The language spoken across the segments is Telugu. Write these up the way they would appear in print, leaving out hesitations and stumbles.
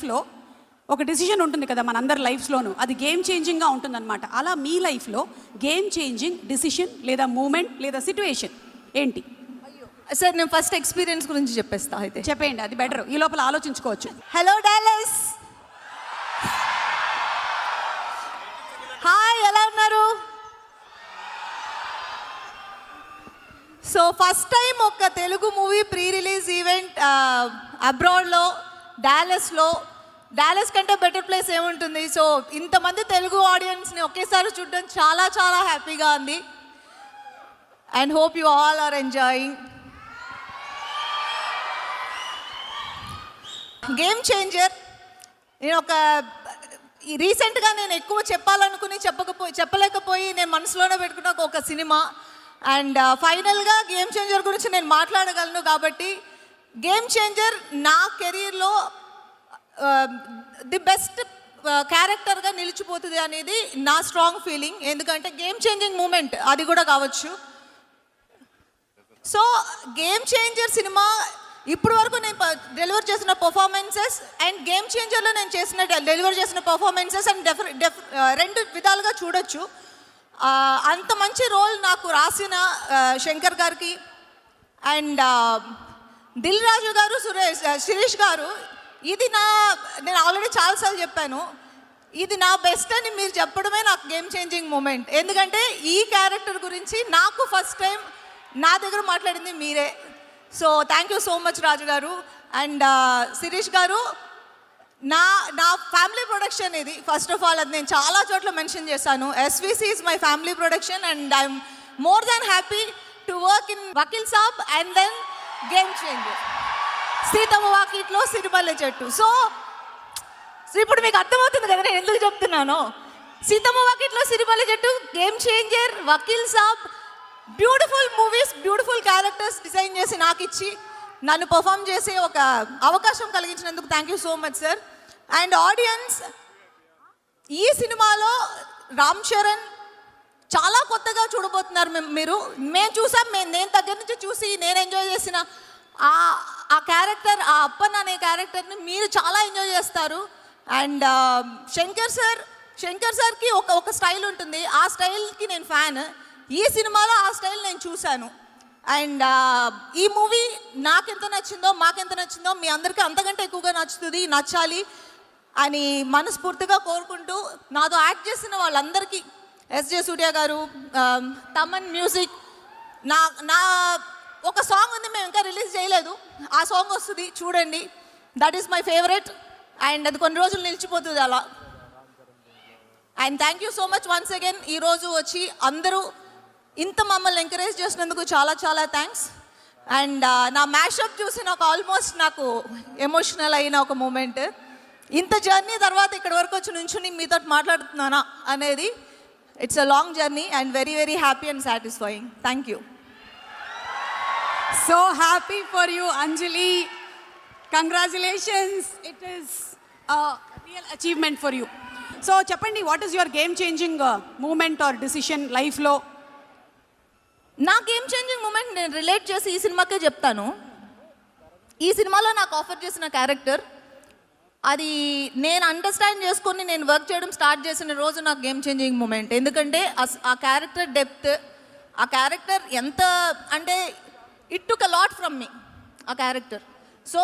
లైఫ్లో ఒక డిసిషన్ ఉంటుంది కదా మనందరి లైఫ్స్లోనూ, అది గేమ్ చేంజింగ్గా ఉంటుందన్నమాట. అలా మీ లైఫ్లో గేమ్ చేంజింగ్ డిసిషన్ లేదా మూమెంట్ లేదా సిట్యుయేషన్ ఏంటి? సార్ నేను ఫస్ట్ ఎక్స్పీరియన్స్ గురించి చెప్పేస్తా. అయితే చెప్పేయండి, అది బెటర్. ఈ లోపల ఆలోచించుకోవచ్చు. హలో డాలస్, హాయ్, ఎలా ఉన్నారు? సో ఫస్ట్ టైం ఒక Telugu movie pre release event అబ్రాడ్లో, డాలస్ కంటే బెటర్ ప్లేస్ ఏముంటుంది. సో ఇంతమంది తెలుగు ఆడియన్స్ని ఒకేసారి చూడడం చాలా చాలా హ్యాపీగా ఉంది. And hope you all are enjoying. Game Changer నేను రీసెంట్గా నేను ఎక్కువ చెప్పాలనుకుని చెప్పలేకపోయి నేను మనసులోనే పెట్టుకున్న ఒక సినిమా. అండ్ ఫైనల్గా గేమ్ చేంజర్ గురించి నేను మాట్లాడగలను కాబట్టి గేమ్ చేంజర్ నా కెరీర్లో ది బెస్ట్ క్యారెక్టర్గా నిలిచిపోతుంది అనేది నా స్ట్రాంగ్ ఫీలింగ్. ఎందుకంటే గేమ్ చేంజింగ్ మూమెంట్ అది కూడా కావచ్చు. సో గేమ్ చేంజర్ సినిమా ఇప్పుడు వరకు నేను డెలివర్ చేసిన పర్ఫార్మెన్సెస్ అండ్ గేమ్ చేంజర్లో నేను డెలివర్ చేసిన పర్ఫార్మెన్సెస్ అండ్ రెండు విధాలుగా చూడొచ్చు. అంత మంచి రోల్ నాకు రాసిన శంకర్ గారికి అండ్ దిల్ రాజు గారు, శిరీష్ గారు, ఇది నేను ఆల్రెడీ చాలాసార్లు చెప్పాను, ఇది నా బెస్ట్ అని మీరు చెప్పడమే నాకు గేమ్ చేంజింగ్ మూమెంట్. ఎందుకంటే ఈ క్యారెక్టర్ గురించి నాకు ఫస్ట్ టైం నా దగ్గర మాట్లాడింది మీరే. So thank you so much Raju గారు. అండ్ శిరీష్ గారు, నా ఫ్యామిలీ ప్రొడక్షన్ ఇది. ఫస్ట్ ఆఫ్ ఆల్ అది నేను చాలా చోట్ల మెన్షన్ చేశాను. SVC is my family production and I'm more than happy to work in Vakeel Saab and then Game Changer, Seethamma Vakitlo Sirimalle చెట్టు. సో ఇప్పుడు మీకు అర్థమవుతుంది కదా నేను ఎందుకు చెప్తున్నాను. Seethamma Vakitlo Sirimalle Chettu, Game Changer, Vakeel Saab, beautiful movies, beautiful characters design చేసి నాకు ఇచ్చి నన్ను పర్ఫామ్ చేసే ఒక అవకాశం కలిగించినందుకు thank you so much sir. And audience, ఈ సినిమాలో రామ్ చరణ్ చాలా కొత్తగా చూడబోతున్నారు మీరు. మేము చూసాం, నేను దగ్గర నుంచి చూసి నేను ఎంజాయ్ చేసిన ఆ క్యారెక్టర్, ఆ అప్పన్ అనే క్యారెక్టర్ని మీరు చాలా ఎంజాయ్ చేస్తారు. అండ్ శంకర్ సార్కి ఒక స్టైల్ ఉంటుంది, ఆ స్టైల్కి నేను ఫ్యాన్. ఈ సినిమాలో ఆ స్టైల్ నేను చూశాను. అండ్ ఈ మూవీ నాకెంత నచ్చిందో, మాకెంత నచ్చిందో మీ అందరికీ అంతకంటే ఎక్కువగా నచ్చాలి అని మనస్ఫూర్తిగా కోరుకుంటూ, నాతో యాక్ట్ చేసిన వాళ్ళందరికీ, ఎస్జే సూర్య గారు, తమన్ మ్యూజిక్, నా ఒక సాంగ్ ఉంది, మేము ఇంకా రిలీజ్ చేయలేదు, ఆ సాంగ్ వస్తుంది చూడండి. That is my favourite and అది కొన్ని రోజులు నిలిచిపోతుంది అలా. And thank you so much once again. ఈరోజు వచ్చి అందరూ ఇంత మమ్మల్ని ఎంకరేజ్ చేసినందుకు చాలా చాలా థ్యాంక్స్. అండ్ నా మ్యాషప్ చూసి నాకు ఎమోషనల్ అయిన ఒక మూమెంట్. ఇంత జర్నీ తర్వాత ఇక్కడి వరకు వచ్చి నుంచుని మీతో మాట్లాడుతున్నానా అనేది, it's a long journey and very very happy and satisfying. Thank you. So happy for you Anjali, congratulations. It is real achievement for you. So చెప్పండి, what is your game changing moment or decision లైఫ్లో? నా గేమ్ చేంజింగ్ మూమెంట్ నేను రిలేట్ చేసి ఈ సినిమాకే చెప్తాను. ఈ సినిమాలో నాకు ఆఫర్ చేసిన క్యారెక్టర్, అది నేను అండర్స్టాండ్ చేసుకొని నేను వర్క్ చేయడం స్టార్ట్ చేసిన రోజు నాకు గేమ్ చేంజింగ్ మూమెంట్. ఎందుకంటే ఆ క్యారెక్టర్ డెప్త్, ఆ క్యారెక్టర్ ఎంత అంటే it took a lot from మీ ఆ క్యారెక్టర్. సో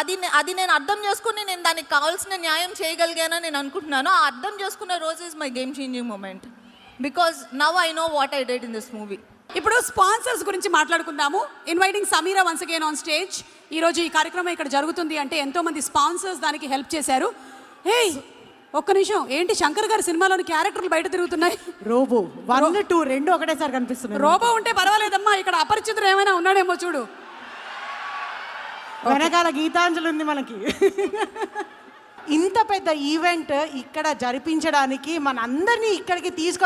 అది నేను అర్థం చేసుకుని నేను దానికి కావాల్సిన న్యాయం చేయగలిగానని నేను అనుకుంటున్నాను. ఆ అర్థం చేసుకున్న రోజు is my game changing moment because now I know what I did in this movie. ఇప్పుడు స్పాన్సర్స్ గురించి మాట్లాడుకుందాము. Inviting Sameera once again on stage. ఈరోజు ఈ కార్యక్రమం ఇక్కడ జరుగుతుంది అంటే ఎంతోమంది స్పాన్సర్స్ దానికి హెల్ప్ చేశారు. హే ఒక్క నిమిషం, ఏంటి శంకర్ గారి సినిమాలోని క్యారెక్టర్లు బయట తిరుగుతున్నాయి? రోబో 1, 2 రెండు ఒకటేసారి కనిపిస్తున్నాయి. రోబో ఉంటే పర్వాలేదమ్మా, ఇక్కడ అపరిచితుడు ఏమైనా ఉన్నాడేమో చూడు. వెనకాల గీతాంజలి ఉంది మనకి. ఇంత పెద్ద ఈవెంట్ ఇక్కడ జరిపించడానికి మనందరినీ ఇక్కడికి తీసుకొని